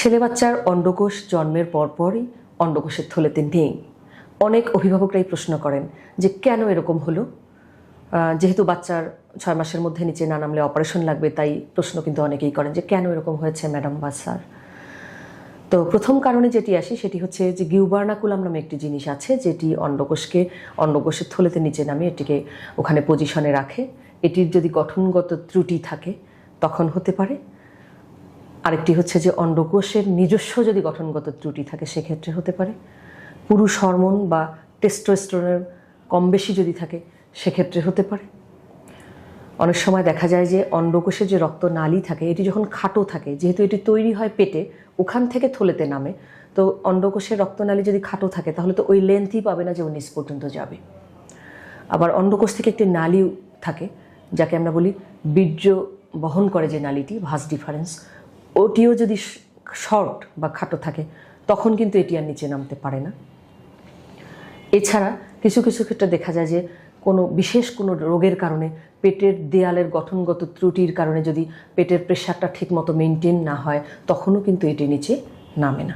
ছেলে বাচ্চার অন্ডকোষ জন্মের পরপরই অন্ডকোষের থলেতে নেই। অনেক অভিভাবকরাই প্রশ্ন করেন যে কেন এরকম হলো। যেহেতু বাচ্চার 6 মাসের মধ্যে নিচে না নামলে অপারেশন লাগবে, তাই প্রশ্ন কিন্তু অনেকেই করেন যে কেন এরকম হয়েছে ম্যাডাম বা স্যার। তো প্রথম কারণে যেটি আসে সেটি হচ্ছে যে গিউবার্নাকুলাম নামে একটি জিনিস আছে, যেটি অন্ডকোষের থলেতে নিচে নামে এটিকে ওখানে পজিশনে রাখে। এটির যদি গঠনগত ত্রুটি থাকে তখন হতে পারে। আরেকটি হচ্ছে যে অন্ডকোষের নিজস্ব যদি গঠনগত ত্রুটি থাকে সেক্ষেত্রে হতে পারে। পুরুষ হরমোন বা টেস্টোস্টেরনের কম বেশি যদি থাকে সেক্ষেত্রে হতে পারে। অনেক সময় দেখা যায় যে অন্ডকোষের যে রক্তনালী থাকে এটি যখন খাটো থাকে, যেহেতু এটি তৈরি হয় পেটে, ওখান থেকে থলেতে নামে, তো অন্ডকোষের রক্তনালী যদি খাটো থাকে তাহলে তো ওই লেন্থই পাবে না যে ও নিচ পর্যন্ত যাবে। আবার অন্ডকোষ থেকে একটি নালী থাকে যাকে আমরা বলি বীর্য বহন করে যে নালীটি, ভাস ডিফারেন্স, ওটিও যদি শর্ট বা খাটো থাকে তখন কিন্তু এটি আর নিচে নামতে পারে না। এছাড়া কিছু কিছু ক্ষেত্রে দেখা যায় যে বিশেষ কোনো রোগের কারণে পেটের দেয়ালের গঠনগত ত্রুটির কারণে যদি পেটের প্রেশারটা ঠিকমতো মেনটেন না হয় তখনও কিন্তু এটি নিচে নামে না।